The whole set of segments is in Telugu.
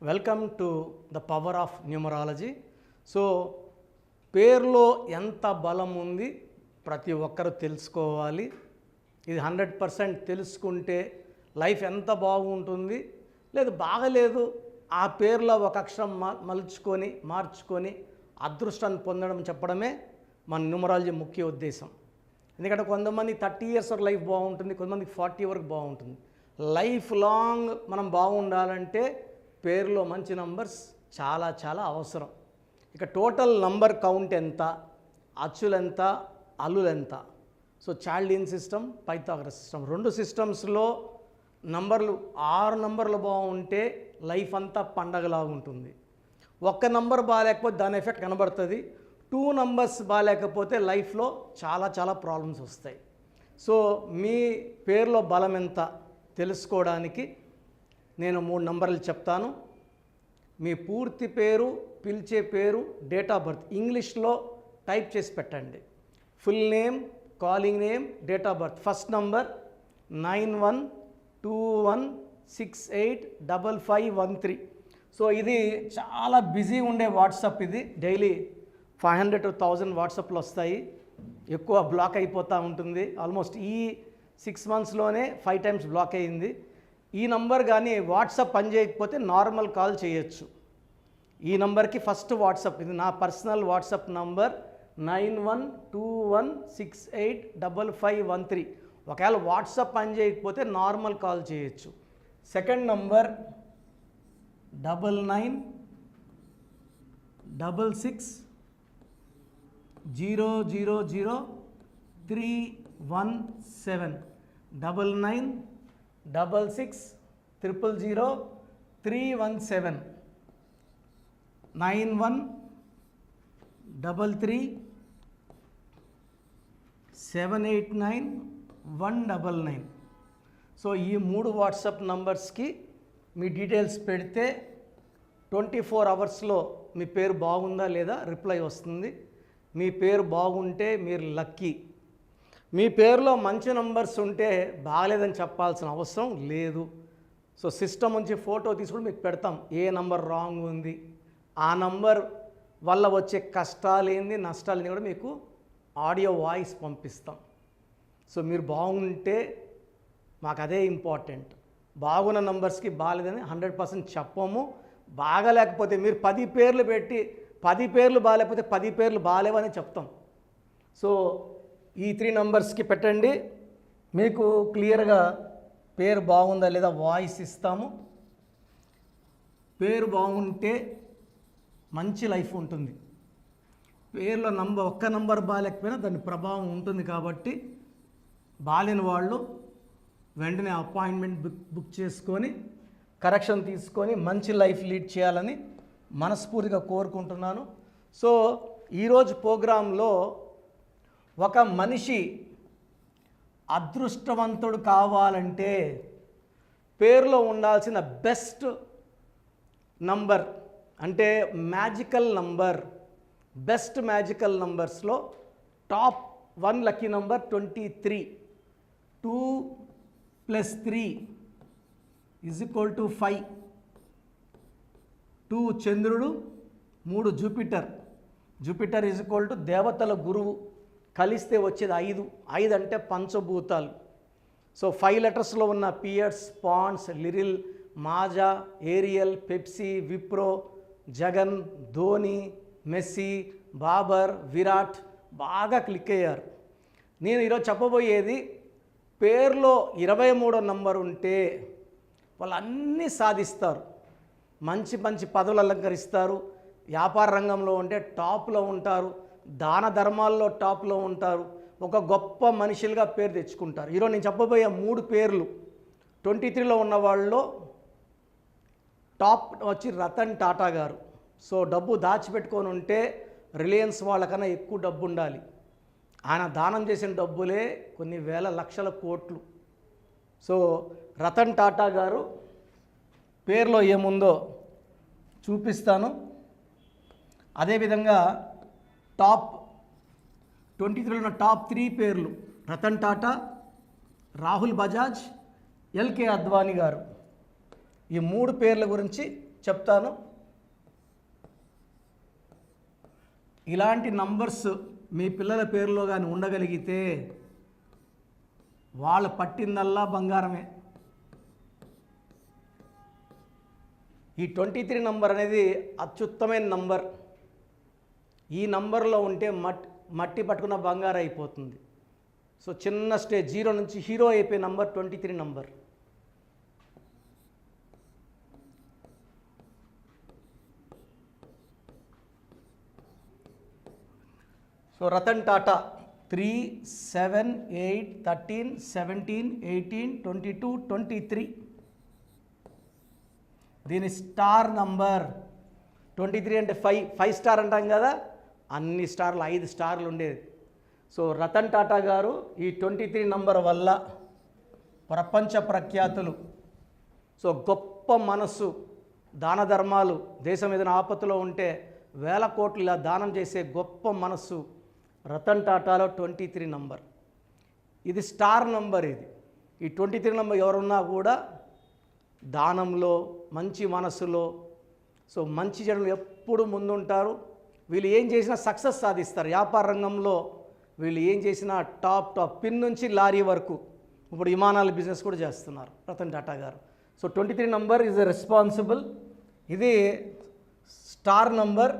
Welcome to the power of numerology. So పేరులో ఎంత బలం ఉంది ప్రతి ఒక్కరు తెలుసుకోవాలి. ఇది 100% తెలుసుకుంటే లైఫ్ ఎంత బాగుంటుంది, లేదు బాగలేదు ఆ పేరులో ఒక అక్షరం మార్చుకొని అదృష్టాన్ని పొందడం చెప్పడమే మన న్యూమరాలజీ ముఖ్య ఉద్దేశం. ఎందుకంటే కొంతమంది 30 years వరకు లైఫ్ బాగుంటుంది, కొంతమందికి 40 వరకు బాగుంటుంది. లైఫ్ లాంగ్ మనం బాగుండాలంటే పేరులో మంచి నంబర్స్ చాలా చాలా అవసరం. ఇక టోటల్ నంబర్ కౌంట్ ఎంత, అచ్చులెంత, అల్లులెంత. So Chaldean system, Pythagoras system, రెండు సిస్టమ్స్లో నంబర్లు 6 నంబర్లు బాగుంటే లైఫ్ అంతా పండగలాగా ఉంటుంది. ఒక్క నంబర్ బాగాలేకపోతే దాని ఎఫెక్ట్ కనబడుతుంది. 2 నంబర్స్ బాగాలేకపోతే లైఫ్లో చాలా చాలా ప్రాబ్లమ్స్ వస్తాయి. సో మీ పేరులో బలం ఎంత తెలుసుకోవడానికి నేను 3 నంబర్లు చెప్తాను. మీ పూర్తి పేరు, పిలిచే పేరు, డేట్ ఆఫ్ బర్త్ ఇంగ్లీష్లో టైప్ చేసి పెట్టండి. Full name, calling name, date of birth. First number 9121685513. So ఇది చాలా బిజీ ఉండే వాట్సాప్. ఇది డైలీ 500 to 1000 వాట్సాప్లు వస్తాయి. ఎక్కువ బ్లాక్ అయిపోతూ ఉంటుంది. ఆల్మోస్ట్ ఈ 6 monthsలోనే 5 times బ్లాక్ అయ్యింది. ఈ నంబర్ కానీ వాట్సాప్ పనిచేయకపోతే నార్మల్ కాల్ చేయొచ్చు. ఈ నంబర్కి ఫస్ట్ వాట్సాప్, ఇది నా పర్సనల్ వాట్సాప్ నంబర్ 9121685513. ఒకవేళ వాట్సాప్ పనిచేయకపోతే నార్మల్ కాల్ చేయొచ్చు. Second number 9966000317 9966000317 9133789199. సో ఈ 3 వాట్సాప్ నంబర్స్కి మీ డీటెయిల్స్ పెడితే 24 hours మీ పేరు బాగుందా లేదా రిప్లై వస్తుంది. మీ పేరు బాగుంటే మీరు లక్కీ. మీ పేరులో మంచి నంబర్స్ ఉంటే బాగలేదని చెప్పాల్సిన అవసరం లేదు. సో సిస్టమ్ నుంచి ఫోటో తీసుకుని మీకు పెడతాం ఏ నంబర్ రాంగ్ ఉంది, ఆ నంబర్ వల్ల వచ్చే కష్టాలు ఏంది, నష్టాలు ఏంది కూడా మీకు ఆడియో వాయిస్ పంపిస్తాం. సో మీరు బాగుంటే మాకు అదే ఇంపార్టెంట్. బాగున్న నంబర్స్కి బాగాలేదని 100% చెప్పము. బాగలేకపోతే మీరు 10 పేర్లు పెట్టి 10 పేర్లు బాగాలేకపోతే 10 పేర్లు బాగాలేవని చెప్తాం. సో ఈ 3 నంబర్స్కి పెట్టండి. మీకు క్లియర్గా పేరు బాగుందా లేదా వాయిస్ ఇస్తాము. పేరు బాగుంటే మంచి లైఫ్ ఉంటుంది. పేరులో ఒక్క నంబర్ బాగాలేకపోయినా దాని ప్రభావం ఉంటుంది. కాబట్టి బాలేని వాళ్ళు వెంటనే అపాయింట్మెంట్ బుక్ చేసుకొని కరెక్షన్ తీసుకొని మంచి లైఫ్ లీడ్ చేయాలని మనస్ఫూర్తిగా కోరుకుంటున్నాను. సో ఈరోజు ప్రోగ్రాంలో ఒక మనిషి అదృష్టవంతుడు కావాలంటే పేరులో ఉండాల్సిన బెస్ట్ నంబర్ అంటే మ్యాజికల్ నంబర్, బెస్ట్ మ్యాజికల్ నంబర్స్లో టాప్ 1 లక్కీ నంబర్ 23. 2 + 3 = 5. 2 చంద్రుడు, 3 జూపిటర్. జూపిటర్ = దేవతల గురువు. కలిస్తే వచ్చేది 5. 5 అంటే పంచభూతాలు. సో 5 letters ఉన్న Pears, Ponds, Liril, Maaza, Ariel, Pepsi, Wipro, Jagan, Dhoni, Messi, Babar, Virat బాగా క్లిక్ అయ్యారు. నేను ఈరోజు చెప్పబోయేది పేరులో 23వ నంబర్ ఉంటే వాళ్ళు అన్నీ సాధిస్తారు. మంచి మంచి పదవులు అలంకరిస్తారు. వ్యాపార రంగంలో ఉంటే టాప్లో ఉంటారు. దాన ధర్మాల్లో టాప్లో ఉంటారు. ఒక గొప్ప మనుషులుగా పేరు తెచ్చుకుంటారు. ఈరోజు నేను చెప్పబోయే 3 పేర్లు 23లో ఉన్న వాళ్ళలో టాప్ వచ్చి రతన్ టాటా గారు. సో డబ్బు దాచిపెట్టుకొని ఉంటే రిలయన్స్ వాళ్ళకన్నా ఎక్కువ డబ్బు ఉండాలి. ఆయన దానం చేసిన డబ్బులే కొన్ని వేల లక్షల కోట్లు. సో రతన్ టాటా గారు పేరులో ఏముందో చూపిస్తాను. అదేవిధంగా టాప్ 23లో ఉన్న టాప్ 3 పేర్లు రతన్ టాటా, రాహుల్ బజాజ్, ఎల్కే అద్వానీ గారు. ఈ 3 పేర్ల గురించి చెప్తాను. ఇలాంటి నంబర్స్ మీ పిల్లల పేరులో కానీ ఉండగలిగితే వాళ్ళు పట్టిందల్లా బంగారమే. ఈ 23 నంబర్ అనేది అత్యుత్తమైన నంబర్. ఈ నంబర్లో ఉంటే మట్టి పట్టుకున్న బంగారం అయిపోతుంది. సో చిన్న స్టేజ్ 0 నుంచి హీరో అయిపోయే number 23 number. So Ratan Tata 3, 7, 8, 13, 17, 18, 22, 23. దీని స్టార్ నంబర్ 23 అంటే 5 స్టార్ అంటాం కదా, అన్ని స్టార్లు 5 స్టార్లు ఉండేది. సో రతన్ టాటా గారు ఈ 23 నంబర్ వల్ల ప్రపంచ ప్రఖ్యాతులు. సో గొప్ప మనస్సు, దాన ధర్మాలు, దేశం ఏదైనా ఆపత్తులో ఉంటే వేల కోట్లు ఇలా దానం చేసే గొప్ప మనస్సు రతన్ టాటాలో 23 నంబర్. ఇది స్టార్ నంబర్. ఈ 23 నంబర్ ఎవరున్నా కూడా దానంలో, మంచి మనస్సులో, సో మంచి జనులు ఎప్పుడు ముందుంటారు. వీళ్ళు ఏం చేసినా సక్సెస్ సాధిస్తారు. వ్యాపార రంగంలో వీళ్ళు ఏం చేసినా టాప్ పిన్ నుంచి లారీ వరకు, ఇప్పుడు విమానాల బిజినెస్ కూడా చేస్తున్నారు రతన్ టాటా గారు. So 23 number is responsible. ఇది స్టార్ నంబర్.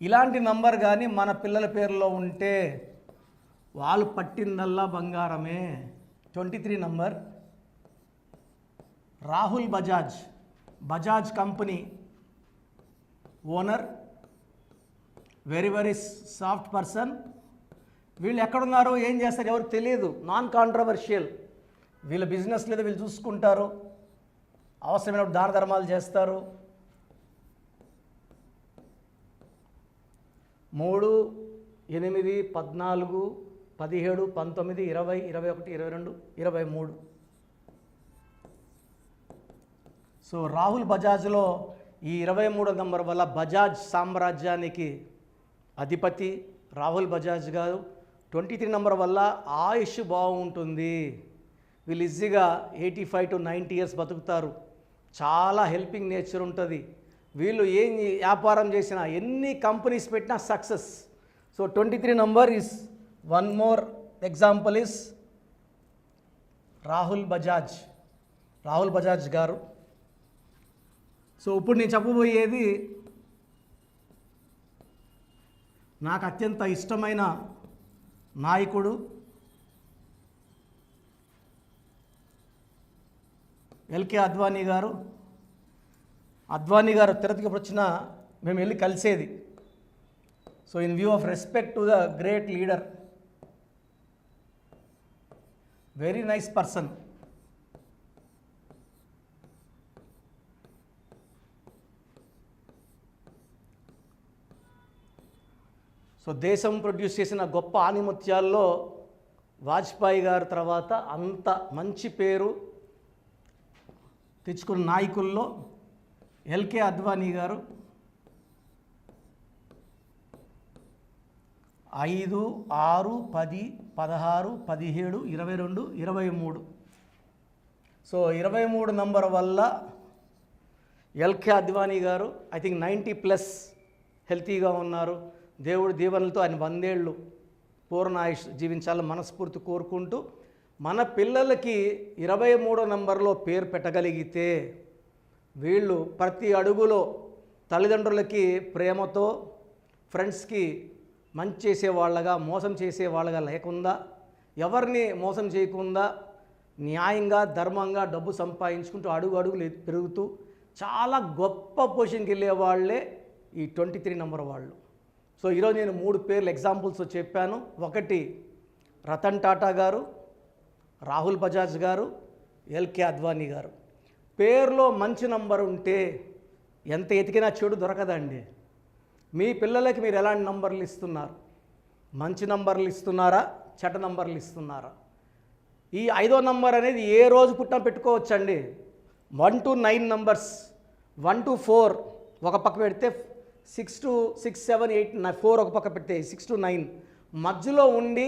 ఇలాంటి నంబర్ కానీ మన పిల్లల పేరులో ఉంటే వాళ్ళు పట్టిందల్లా బంగారమే. 23 number. Rahul Bajaj company owner, very soft person. వీళ్ళు ఎక్కడున్నారో ఏం చేస్తారు ఎవరికి తెలియదు, నాన్ కాంట్రవర్షియల్. వీళ్ళ బిజినెస్ లేదా వీళ్ళు చూసుకుంటారు, అవసరమైనప్పుడు దాన ధర్మాలు చేస్తారు. 3, 8, 14, 17, 19, 20, 21, 22, 23. సో రాహుల్ బజాజ్లో ఈ 23వ నంబర్ వల్ల బజాజ్ సామ్రాజ్యానికి అధిపతి రాహుల్ బజాజ్ గారు. 23 నంబర్ వల్ల ఆయుష్ బాగుంటుంది. వీళ్ళు ఈజీగా 85 to 90 ఇయర్స్ బతుకుతారు. చాలా హెల్పింగ్ నేచర్ ఉంటుంది. వీళ్ళు ఏం వ్యాపారం చేసినా, ఎన్ని కంపెనీస్ పెట్టినా success. So 23 number is one more example is Rahul Bajaj గారు. సో ఇప్పుడు నేను చెప్పబోయేది నాకు అత్యంత ఇష్టమైన నాయకుడు, ఎల్కే అద్వానీ గారు. అద్వానీ గారు తిరుపతికి వచ్చినా మేము వెళ్ళి కలిసేది. So in view of respect to the great leader, very nice person. So దేశం ప్రొడ్యూస్ చేసిన గొప్ప ఆణిముత్యాల్లో వాజ్పేయి గారి తర్వాత అంత మంచి పేరు తెచ్చుకున్న నాయకుల్లో ఎల్కే అద్వానీ గారు. 5, 6, 10, 16, 17, 22, 23. సో 23 నంబర్ వల్ల ఎల్కే అద్వానీ గారు ఐ థింక్ 90+ హెల్తీగా ఉన్నారు. దేవుడి దీవెనలతో ఆయన 100 ఏళ్ళు పూర్ణ ఆయుష్ జీవించాలని మనస్ఫూర్తి కోరుకుంటూ, మన పిల్లలకి 23వ నంబర్లో పేరు పెట్టగలిగితే వీళ్ళు ప్రతి అడుగులో తల్లిదండ్రులకి ప్రేమతో, ఫ్రెండ్స్కి మంచి చేసేవాళ్ళగా, మోసం చేసేవాళ్ళగా లేకుండా, ఎవరిని మోసం చేయకుండా న్యాయంగా, ధర్మంగా డబ్బు సంపాదించుకుంటూ అడుగులు పెరుగుతూ చాలా గొప్ప పొజిషన్కి వెళ్ళే వాళ్ళే ఈ 23 నంబర్ వాళ్ళు. సో ఈరోజు నేను 3 పేర్లు ఎగ్జాంపుల్స్ చెప్పాను. 1 రతన్ టాటా గారు, రాహుల్ బజాజ్ గారు, ఎల్కే అద్వానీ గారు. పేరులో మంచి నంబర్ ఉంటే ఎంత ఎతికినా చెడు దొరకదండి. మీ పిల్లలకి మీరు ఎలాంటి నంబర్లు ఇస్తున్నారు? మంచి నంబర్లు ఇస్తున్నారా, చెడ్డ నంబర్లు ఇస్తున్నారా? ఈ 5వ నంబర్ అనేది ఏ రోజు పుట్టినా పెట్టుకోవచ్చండి. 1 to 9 నంబర్స్, 1 to 4 ఒక పక్క పెడితే, 6 to 6, 7, 8, 4 ఒక పక్క పెడితే 6 to 9 మధ్యలో ఉండి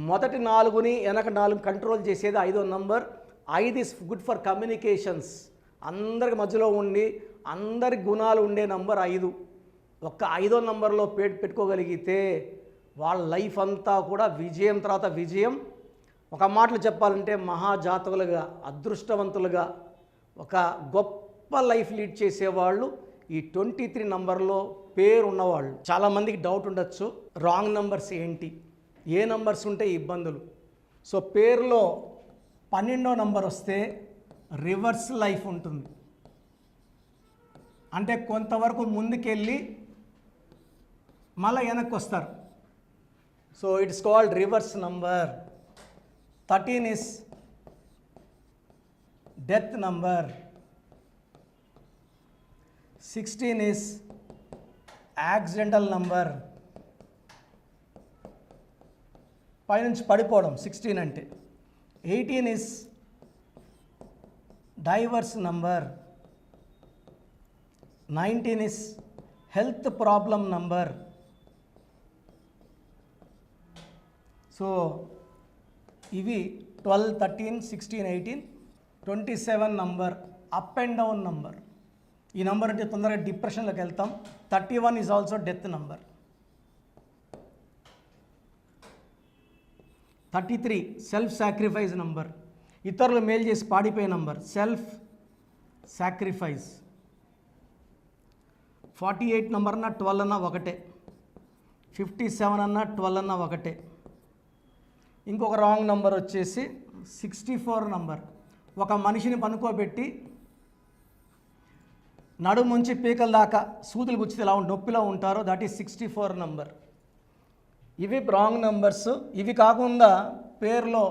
మొదటి 4ని వెనక 4 కంట్రోల్ చేసేది 5వ number. 5 is good for communications. అందరికి మధ్యలో ఉండి అందరి గుణాలు ఉండే నంబర్ 5. ఒక్క 5వ నంబర్లో పెట్టుకోగలిగితే వాళ్ళ లైఫ్ అంతా కూడా విజయం తర్వాత విజయం. ఒక మాటలు చెప్పాలంటే మహాజాతకులుగా, అదృష్టవంతులుగా, ఒక గొప్ప లైఫ్ లీడ్ చేసేవాళ్ళు ఈ 23 నంబర్లో పేరు ఉన్నవాళ్ళు. చాలామందికి డౌట్ ఉండొచ్చు, రాంగ్ నంబర్స్ ఏంటి, ఏ నంబర్స్ ఉంటే ఇబ్బందులు. సో పేరులో 12వ నంబర్ వస్తే రివర్స్ లైఫ్ ఉంటుంది. అంటే కొంతవరకు ముందుకెళ్ళి మళ్ళీ వెనక్కి వస్తారు. So it's called reverse number. 13 is death number. 16 is accidental number. పైనుంచి పడిపోవడం 16 అంటే. 18 is divorce number. 19 is health problem number. So ఇవి 12, 13, 16, 18, 27 number up and down number. ఈ నంబర్ అంటే తొందరగా డిప్రెషన్లోకి వెళ్తాం. 31 is also death number. 33 self sacrifice number. ఇతరులు మేలు చేసి పాడిపోయే నంబర్, సెల్ఫ్ సాక్రిఫైస్. 48 నంబర్ అన్న 12 అన్న ఒకటే. 57 అన్న 12 అన్న ఒకటే. ఇంకొక రాంగ్ నంబర్ వచ్చేసి 64 నంబర్. ఒక మనిషిని పనుకోబెట్టి నడుముంచి పీకల దాకా సూదులు గుచ్చితే ఎలా నొప్పిలో ఉంటారో, దట్ ఈస్ 64 నంబర్. ఇవి రాంగ్ నంబర్స్. ఇవి కాకుండా పేరులో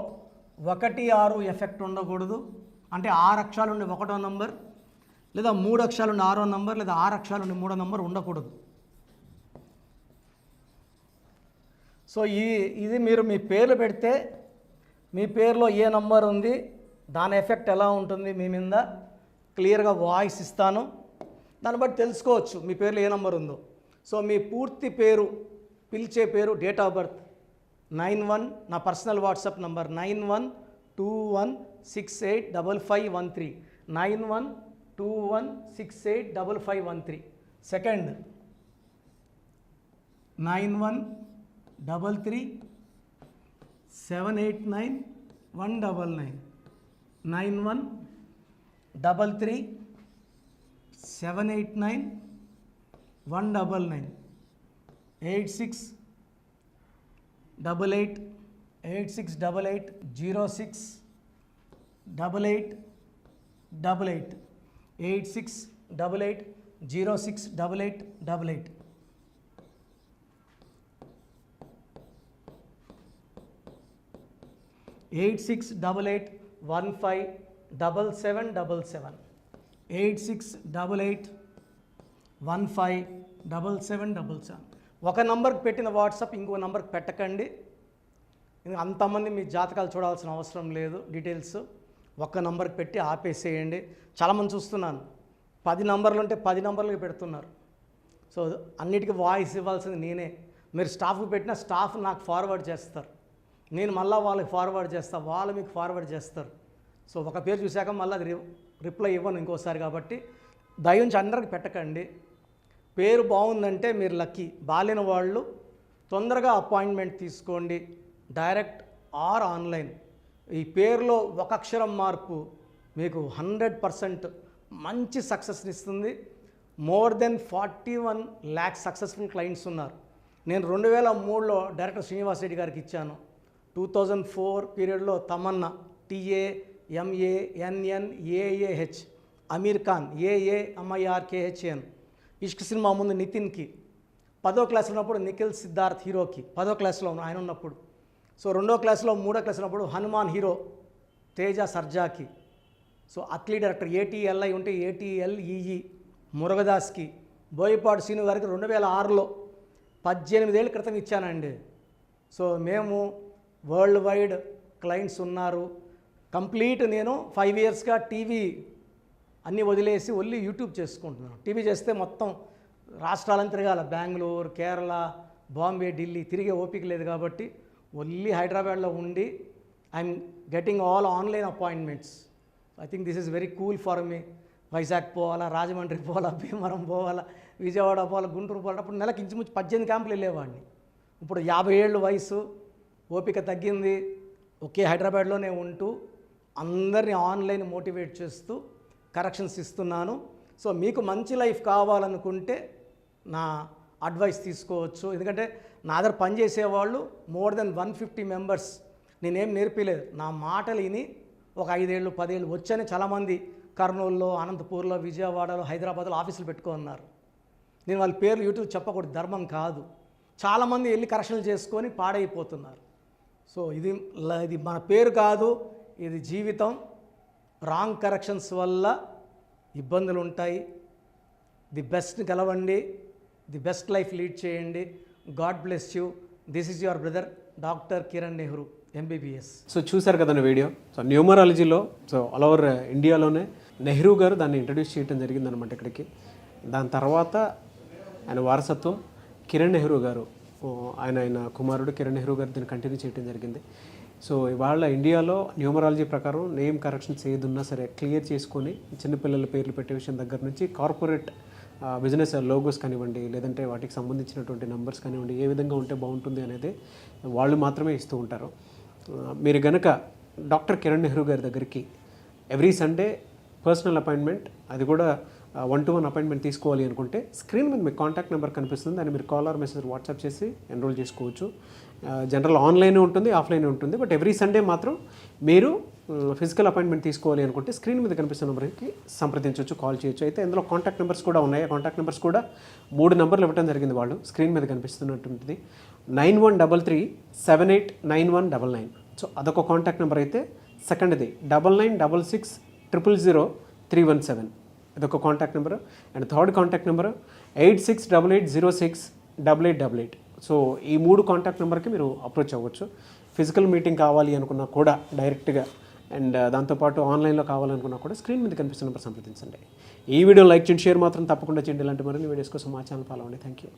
1, 6 ఎఫెక్ట్ ఉండకూడదు. అంటే 6 అక్షరాలు ఉండే 1వ నంబర్, లేదా 3 అక్షరాలు ఉండే 6వ నంబర్, లేదా 6 అక్షరాలు ఉండే 3వ నంబర్ ఉండకూడదు. సో ఇది మీరు మీ పేర్లు పెడితే మీ పేరులో ఏ నంబర్ ఉంది, దాని ఎఫెక్ట్ ఎలా ఉంటుంది మీ మీద క్లియర్గా వాయిస్ ఇస్తాను. దాన్ని బట్టి తెలుసుకోవచ్చు మీ పేరులో ఏ నంబర్ ఉందో. సో మీ పూర్తి పేరు, పిలిచే పేరు, డేట్ ఆఫ్ బర్త్ 91, నా పర్సనల్ వాట్సాప్ నంబర్ 9121685513, 9121685513. సెకండ్ 9133789199, 9133789199, 868886880688, 8688068888. 8688157777, 8688157777. ఒక నంబర్కి పెట్టిన వాట్సాప్ ఇంకో నంబర్కి పెట్టకండి. అంతమంది మీ జాతకాలు చూడాల్సిన అవసరం లేదు. డీటెయిల్స్ ఒక్క నంబర్కి పెట్టి ఆపేసేయండి. చాలామంది చూస్తున్నాను 10 నంబర్లు ఉంటే 10 నంబర్లకి పెడుతున్నారు. సో అన్నిటికీ వాయిస్ ఇవ్వాల్సింది నేనే. మీరు స్టాఫ్కి పెట్టిన స్టాఫ్ నాకు ఫార్వర్డ్ చేస్తారు, నేను మళ్ళీ వాళ్ళకి ఫార్వర్డ్ చేస్తాను, వాళ్ళు మీకు ఫార్వర్డ్ చేస్తారు. సో ఒక పేరు చూశాక మళ్ళీ అది రిప్లై ఇవ్వను ఇంకోసారి. కాబట్టి దయించి అందరికి పెట్టకండి. పేరు బాగుందంటే మీరు లక్కీ. బాలేని వాళ్ళు తొందరగా అపాయింట్మెంట్ తీసుకోండి, డైరెక్ట్ ఆర్ ఆన్లైన్. ఈ పేరులో ఒక అక్షరం మార్పు మీకు 100% మంచి సక్సెస్ని ఇస్తుంది. More than 41 lakh successful clients ఉన్నారు. నేను 2003లో డైరెక్టర్ శ్రీనివాస్ రెడ్డి గారికి ఇచ్చాను. 2004 పీరియడ్లో తమన్నా, TAMANNAAH, అమీర్ ఖాన్, AAMIRKHN, ఇష్క్ సినిమా ముందు నితిన్కి, 10వ క్లాస్లో ఉన్నప్పుడు నిఖిల్ సిద్ధార్థ్ హీరోకి, 10వ క్లాస్లో ఆయన ఉన్నప్పుడు. సో 2వ క్లాస్లో 3వ క్లాస్ ఉన్నప్పుడు హనుమాన్ హీరో తేజ సర్జాకి. సో అట్లీ డైరెక్టర్ ATLI ఉంటే ATLEE మురుగదాస్కి, బోయపాటి శ్రీను గారికి 2006లో 18 ఏళ్ళ క్రితం ఇచ్చానండి. సో మేము వరల్డ్ వైడ్ క్లయింట్స్ ఉన్నారు. కంప్లీట్ నేను 5 ఇయర్స్గా టీవీ అన్నీ వదిలేసి ఓన్లీ యూట్యూబ్ చేసుకుంటున్నాను. టీవీ చేస్తే మొత్తం రాష్ట్రాలను తిరగాల, బెంగళూరు, కేరళ, బాంబే, ఢిల్లీ తిరిగే ఓపిక లేదు. కాబట్టి ఓన్లీ హైదరాబాద్లో ఉండి I'm getting all online appointments. I think this is very cool for me. Vizag పోవాలా, రాజమండ్రి పోవాలా, భీమవరం పోవాలా, విజయవాడ పోవాలా, గుంటూరు పోవాలా. అప్పుడు నెలకు ఇంచుమించు 18 క్యాంపులు వెళ్ళేవాడిని. ఇప్పుడు 50 ఏళ్ళు వయసు, ఓపిక తగ్గింది. ఒకే హైదరాబాద్లోనే ఉంటూ అందరినీ ఆన్లైన్ మోటివేట్ చేస్తూ కరెక్షన్స్ ఇస్తున్నాను. సో మీకు మంచి లైఫ్ కావాలనుకుంటే నా అడ్వైస్ తీసుకోవచ్చు. ఎందుకంటే నా దగ్గర పనిచేసేవాళ్ళు మోర్ దెన్ 150 మెంబర్స్. నేనేం నేర్పిలేదు, నా మాటలు విని ఒక 5 ఏళ్ళు 10 ఏళ్ళు వచ్చని చాలామంది కర్నూలులో, అనంతపూర్లో, విజయవాడలో, హైదరాబాద్లో ఆఫీసులు పెట్టుకున్నారు. నేను వాళ్ళ పేర్లు యూట్యూబ్ చెప్పకూడదు, ధర్మం కాదు. చాలామంది వెళ్ళి కరెక్షన్లు చేసుకొని పాడైపోతున్నారు. సో ఇది మన పేరు కాదు, ఇది జీవితం. రాంగ్ కరెక్షన్స్ వల్ల ఇబ్బందులు ఉంటాయి. ది బెస్ట్ గెలవండి, ది బెస్ట్ లైఫ్ లీడ్ చేయండి. God bless you. This is your brother doctor Kiran Nehru, MBBS. So చూశారు కదండి వీడియో. సో న్యూమరాలజీలో ఆల్ ఓవర్ ఇండియాలోనే నెహ్రూ గారు దాన్ని ఇంట్రడ్యూస్ చేయడం జరిగిందనమాట ఇక్కడికి. దాని తర్వాత ఆయన వారసత్వం కిరణ్ నెహ్రూ గారు, ఆయన కుమారుడు కిరణ్ నెహ్రూ గారు దీన్ని కంటిన్యూ చేయడం జరిగింది. సో ఇవాళ ఇండియాలో న్యూమరాలజీ ప్రకారం నేమ్ కరెక్షన్స్ ఏదున్నా సరే క్లియర్ చేసుకొని చిన్నపిల్లల పేర్లు పెట్టే విషయం దగ్గర నుంచి కార్పొరేట్ బిజినెస్ లోగోస్ కానివ్వండి, లేదంటే వాటికి సంబంధించినటువంటి నెంబర్స్ కానివ్వండి, ఏ విధంగా ఉంటే బాగుంటుంది అనేది వాళ్ళు మాత్రమే ఇస్తూ ఉంటారు. మీరు గనక డాక్టర్ కిరణ్ నెహ్రూ గారి దగ్గరికి ఎవ్రీ సండే పర్సనల్ అపాయింట్మెంట్, అది కూడా 1-to-1 అపాయింట్మెంట్ తీసుకోవాలి అనుకుంటే స్క్రీన్ మీద మీకు కాంటాక్ట్ నెంబర్ కనిపిస్తుంది. దాన్ని మీరు కాల్ ఆర్ మెసేజ్ వాట్సాప్ చేసి ఎన్రోల్ చేసుకోవచ్చు. జనరల్ ఆన్లైన్ ఉంటుంది, ఆఫ్లైన్ ఉంటుంది. బట్ ఎవ్రీ సండే మాత్రం మీరు ఫిజికల్ అపాయింట్మెంట్ తీసుకోవాలి అనుకుంటే స్క్రీన్ మీద కనిపిస్తున్న నెంబర్కి సంప్రదించవచ్చు, కాల్ చేయొచ్చు. అయితే ఇందులో కాంటాక్ట్ నెంబర్స్ కూడా ఉన్నాయి. కాంటాక్ట్ నెంబర్స్ కూడా 3 నెంబర్లు ఇవ్వడం జరిగింది వాళ్ళు. స్క్రీన్ మీద కనిపిస్తున్నటువంటిది 9133789199. సో అదొక కాంటాక్ట్ నెంబర్. అయితే సెకండ్ది 9966000317, ఇదొక contact number. And third contact number 8688068888. So ఈ 3 కాంటాక్ట్ నెంబర్కి మీరు అప్రోచ్ అవ్వచ్చు. ఫిజికల్ మీటింగ్ కావాలి అనుకున్నా కూడా డైరెక్ట్గా, అండ్ దాంతోపాటు ఆన్లైన్లో కావాలనుకున్నా కూడా స్క్రీన్ మీద కనిపిస్తున్న నెంబర్ సంప్రదించండి. ఈ వీడియో లైక్ చేయండి, షేర్ మాత్రం తప్పకుండా చేయండి. ఇలాంటి మరిన్ని వీడియోస్ కోసం మా ఛానల్ ఫాలో అవ్వండి. Thank you.